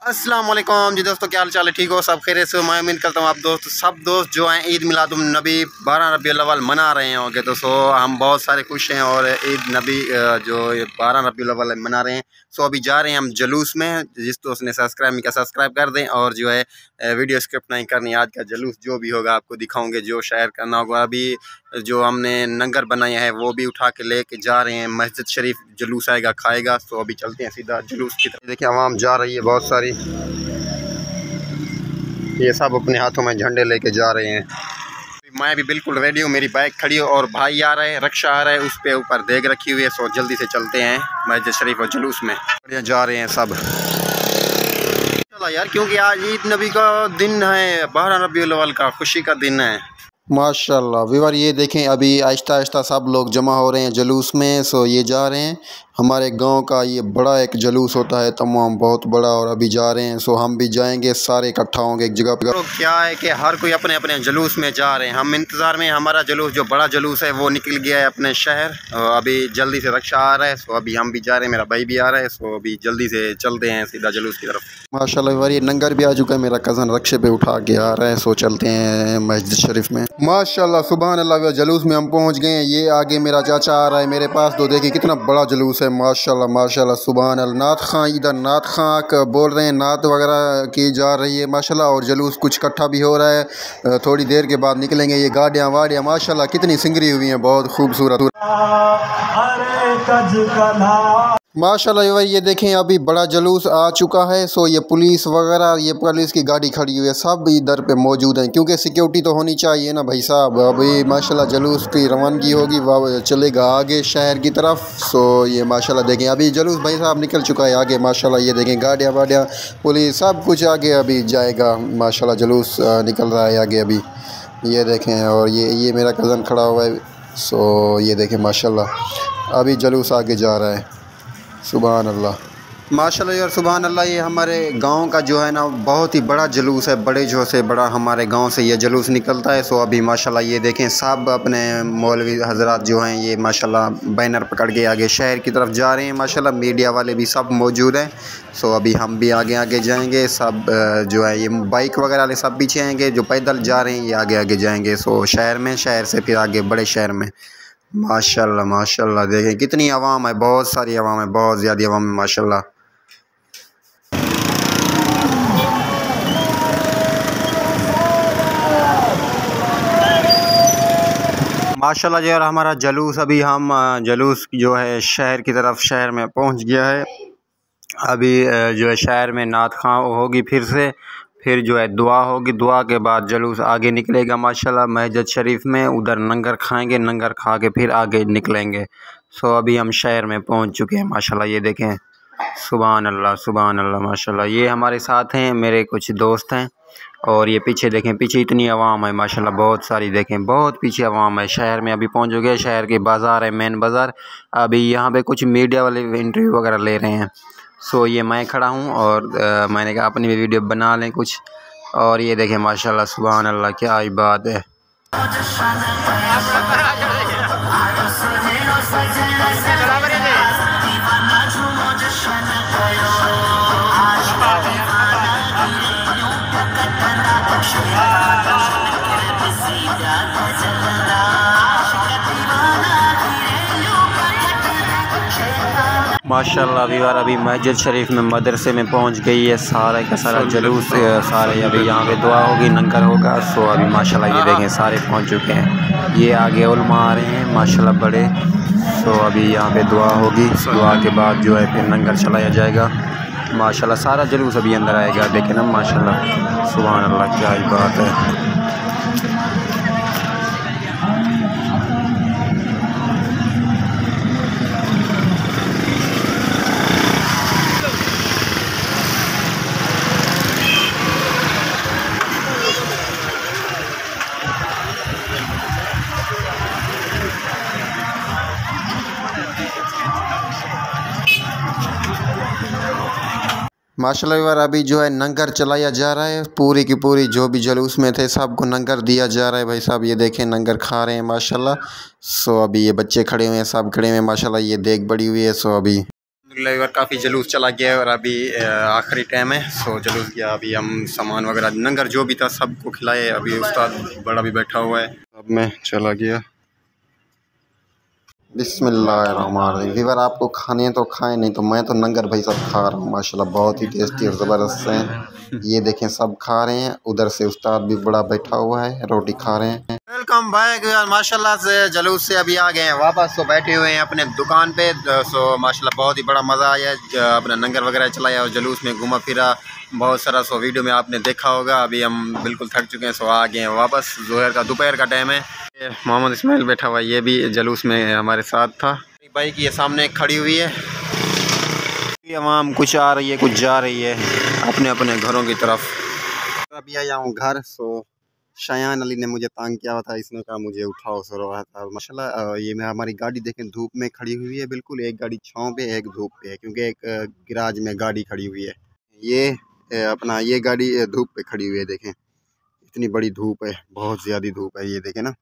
अस्सलाम वालेकुम जी दोस्तों, क्या हाल चाल है? ठीक हो? सब खैरियत से? मैं उम्मीद करता हूँ आप सब दोस्त जो हैं ईद मिलादुन नबी 12 रबीउल अव्वल मना रहे होंगे। तो हम बहुत सारे खुश हैं और ईद नबी जो 12 रबीउल अव्वल मना रहे हैं। अभी जा रहे हैं हम जुलूस में। जिस दोस्त ने सब्सक्राइब नहीं किया सब्सक्राइब कर दें और जो है वीडियो स्क्रिप्ट नहीं करनी। आज का जुलूस जो भी होगा आपको दिखाऊंगे, जो शेयर करना होगा। अभी जो हमने लंगर बनाया है वो भी उठा के लेके जा रहे हैं मस्जिद शरीफ। जुलूस आएगा खाएगा। अभी चलते हैं सीधा जुलूस की तरफ। देखिए आवाम जा रही है बहुत सारी, ये सब अपने हाथों में झंडे लेके जा रहे हैं। मैं भी बिल्कुल रेडी हूँ, मेरी बाइक खड़ी हो और भाई आ रहे हैं, रक्षा आ रहा है, उस पे ऊपर देग रखी हुई है। जल्दी से चलते हैं मस्जिद शरीफ और जुलूस में। जा रहे हैं सब चला यार, क्योंकि आज ईद नबी का दिन है, 12 रबीउल अव्वल का खुशी का दिन है। माशाल्लाह व्यूअर, ये देखें अभी आहिस्ता आहिस्ता सब लोग जमा हो रहे हैं जुलूस में। ये जा रहे हैं। हमारे गांव का ये बड़ा एक जुलूस होता है तमाम, बहुत बड़ा, और अभी जा रहे हैं। हम भी जाएंगे, सारे इकट्ठा होंगे एक जगह पर। तो क्या है कि हर कोई अपने अपने जुलूस में जा रहे हैं। हम इंतज़ार में, हमारा जुलूस जो बड़ा जुलूस है वो निकल गया है अपने शहर। अभी जल्दी से रक्षा आ रहा है। अभी हम भी जा रहे हैं, मेरा भाई भी आ रहा है। अभी जल्दी से चलते हैं सीधा जुलूस की तरफ। माशाल्लाह व्यूअर, ये लंगर भी आ चुका है, मेरा कज़न रक्षे पे उठा के आ रहा है। चलते हैं मस्जिद शरीफ में। माशाल्लाह सुभान अल्लाह, जुलूस में हम पहुंच गए हैं। ये आगे मेरा चाचा आ रहा है मेरे पास। तो देखिए कितना बड़ा जुलूस है। माशाल्लाह माशाल्लाह सुभान अल्लाह। नात खां, इधर नात खां बोल रहे हैं, नात वगैरह की जा रही है माशाल्लाह। और जुलूस कुछ इकट्ठा भी हो रहा है। थोड़ी देर के बाद निकलेंगे। ये गाड़ियाँ वाड़ियाँ माशाल्लाह कितनी सिंगरी हुई हैं, बहुत खूबसूरत। माशाल्लाह ये देखें अभी बड़ा जुलूस आ चुका है। ये पुलिस वगैरह, ये पुलिस की गाड़ी खड़ी हुई है, सब इधर पे मौजूद हैं, क्योंकि सिक्योरिटी तो होनी चाहिए ना भाई साहब। अभी माशाल्लाह जुलूस की रवानगी होगी, वह चलेगा आगे शहर की तरफ। ये माशाल्लाह देखें अभी जुलूस भाई साहब निकल चुका है आगे। माशाल्लाह ये देखें गाड़ियाँ वाड़ियाँ, पुलिस, सब कुछ आगे अभी जाएगा। माशाल्लाह जुलूस निकल रहा है आगे अभी, ये देखें। और ये मेरा कज़न खड़ा हुआ है। ये देखें माशाल्लाह अभी जुलूस आगे जा रहा है। सुभान अल्लाह माशाल्लाह यार सुभान अल्लाह। ये हमारे गांव का जो है ना बहुत ही बड़ा जुलूस है, बड़े जो से बड़ा हमारे गांव से ये जुलूस निकलता है। अभी माशाल्लाह ये देखें सब अपने मौलवी हजरात जो हैं ये माशाल्लाह बैनर पकड़ के आगे शहर की तरफ जा रहे हैं। माशाल्लाह मीडिया वाले भी सब मौजूद हैं। अभी हम भी आगे आगे जाएंगे। सब जो है ये बाइक वगैरह वाले सब पीछे आएंगे, जो पैदल जा रहे हैं ये आगे आगे जाएंगे। शहर में, शहर से फिर आगे बड़े शहर में। माशाल्लाह माशाल्लाह देखें कितनी आवाम है, बहुत सारी आवाम है, बहुत ज़्यादा आवाम है माशाल्लाह। माशाल्लाह यार हमारा जुलूस, अभी हम जुलूस जो है शहर की तरफ, शहर में पहुंच गया है। अभी जो है शहर में नात खां होगी फिर जो है दुआ होगी। दुआ के बाद जुलूस आगे निकलेगा माशाल्लाह मस्जिद शरीफ में। उधर लंगर खाएंगे, लंगर खा के फिर आगे निकलेंगे। अभी हम शहर में पहुंच चुके हैं माशाल्लाह। ये देखें सुभान अल्लाह माशाल्लाह। ये हमारे साथ हैं, मेरे कुछ दोस्त हैं। और ये पीछे देखें, पीछे इतनी आवाम है माशाल्लाह, बहुत सारी देखें, बहुत पीछे आवाम है। शहर में अभी पहुँच चुके हैं। शहर के बाज़ार है, मेन बाज़ार। अभी यहाँ पे कुछ मीडिया वाले इंटरव्यू वगैरह ले रहे हैं। ये मैं खड़ा हूँ और मैंने कहा अपनी भी वीडियो बना लें कुछ। और ये देखें माशाल्लाह सुभान अल्लाह, क्या इबादत है। माशाल्लाह व्यूअर अभी मस्जिद शरीफ में, मदरसे में पहुंच गई है सारे का सारा जुलूस। सारे अभी यहाँ पे दुआ होगी, लंगर होगा। अभी माशाल्लाह ये देखें सारे पहुंच चुके हैं। ये आगे उलमा आ रहे हैं माशाल्लाह बड़े। अभी यहाँ पे दुआ होगी, दुआ के बाद जो है फिर लंगर चलाया जाएगा माशाल्लाह। सारा जुलूस अभी अंदर आएगा, देखें ना माशाल्लाह सुभान अल्लाह, क्या ही बात है। माशाल्लाह यार अभी जो है लंगर चलाया जा रहा है। पूरी की पूरी जो भी जुलूस में थे सबको लंगर दिया जा रहा है भाई साहब। ये देखें लंगर खा रहे हैं माशाल्लाह। अभी ये बच्चे खड़े हुए हैं, सब खड़े हुए हैं माशाल्लाह। ये देख बड़ी हुई है। अभी काफ़ी जुलूस चला गया है और अभी आखिरी टाइम है। सो जुलूस गया, अभी हम सामान वगैरह लंगर जो भी था सबको खिलाए। अभी उस्ताद बड़ा भी बैठा हुआ है। अब मैं चला गया। बिस्मिल्लाहिर्रहमानिर्रहीम। वीवर आपको खाने हैं तो खाएं, नहीं तो मैं तो लंगर भाई सब खा रहा हूँ। माशाल्लाह बहुत ही टेस्टी और ज़बरदस्त हैं। ये देखें सब खा रहे हैं। उधर से उस्ताद भी बड़ा बैठा हुआ है, रोटी खा रहे हैं। वेलकम बैक यार। माशाल्लाह से जुलूस से अभी आ गए हैं वापस। तो बैठे हुए हैं अपने दुकान पे। सो माशाल्लाह बहुत ही बड़ा मज़ा आया। अपना लंगर वगैरह चलाया और जुलूस में घूमा फिरा बहुत सारा। सो वीडियो में आपने देखा होगा। अभी हम बिल्कुल थक चुके हैं। सो आ गए हैं वापस। दोपहर का टाइम है। मोहम्मद इस्माइल बैठा हुआ है, ये भी जुलूस में हमारे साथ था। बाइक ये सामने खड़ी हुई है। तमाम कुछ आ रही है कुछ जा रही है अपने अपने घरों की तरफ। अभी आया हूँ घर। सो शायान अली ने मुझे तंग किया हुआ था, इसने कहा मुझे उठाओ। सो रहा था माशाल्लाह। ये मैं हमारी गाड़ी देखें धूप में खड़ी हुई है बिल्कुल। एक गाड़ी छाँव पे एक धूप पे है, क्योंकि एक गिराज में गाड़ी खड़ी हुई है। ये अपना ये गाड़ी धूप पे खड़ी हुई है। देखें इतनी बड़ी धूप है, बहुत ज़्यादा धूप है। ये देखें ना।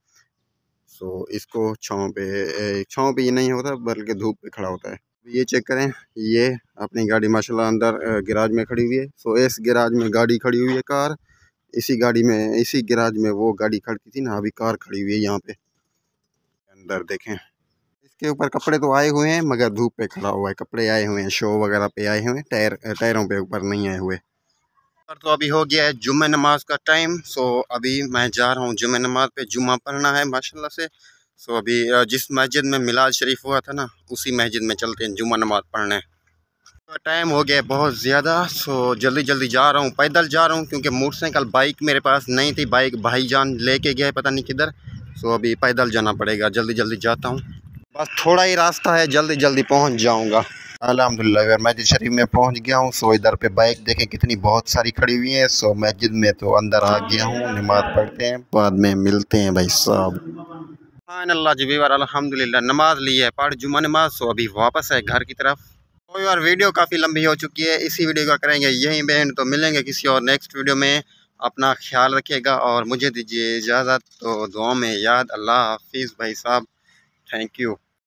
सो इसको छाँव पे ये नहीं होता बल्कि धूप पे खड़ा होता है। ये चेक करें, ये अपनी गाड़ी माशाल्लाह अंदर गैराज में खड़ी हुई है। सो इस गैराज में गाड़ी खड़ी हुई है कार। इसी गैराज में वो गाड़ी खड़ी थी ना, अभी कार खड़ी हुई है यहाँ पे अंदर। देखें इसके ऊपर कपड़े तो आए हुए हैं मगर धूप पे खड़ा हुआ है। कपड़े आए हुए हैं, शो वगैरह पे आए हुए हैं, टायरों पे ऊपर नहीं आए हुए। तो अभी हो गया है जुम्मे नमाज का टाइम। सो अभी मैं जा रहा हूँ जुम्मे नमाज पे। जुम्मा पढ़ना है माशाल्लाह से। सो अभी जिस मस्जिद में मिलाद शरीफ हुआ था ना, उसी मस्जिद में चलते हैं जुम्मा नमाज पढ़ने। तो टाइम हो गया बहुत ज़्यादा। सो जल्दी जल्दी जा रहा हूँ, पैदल जा रहा हूँ क्योंकि मोटरसाइकिल बाइक मेरे पास नहीं थी। बाइक भाईजान लेके गया है पता नहीं किधर। सो अभी पैदल जाना पड़ेगा। जल्दी जल्दी जाता हूँ, बस थोड़ा ही रास्ता है, जल्दी जल्दी पहुँच जाऊँगा। अल्हम्दुलिल्लाह मस्जिद शरीफ में पहुंच गया हूँ। सो इधर पे बाइक देखें कितनी बहुत सारी खड़ी हुई है। सो मस्जिद में तो अंदर आ गया हूँ, नमाज पढ़ते हैं बाद में मिलते हैं भाई साहब। हाँ अल्लाह जी वीवर अल्हम्दुलिल्लाह नमाज ली है, पढ़ जुम्मा नमाज। सो अभी वापस है घर की तरफ। तो यार वीडियो काफ़ी लंबी हो चुकी है, इसी वीडियो का करेंगे यहीं पे एंड। तो मिलेंगे किसी और नेक्स्ट वीडियो में। अपना ख्याल रखिएगा और मुझे दीजिए इजाज़त। तो दुआ में याद। अल्लाह हाफिज़ भाई साहब। Thank you.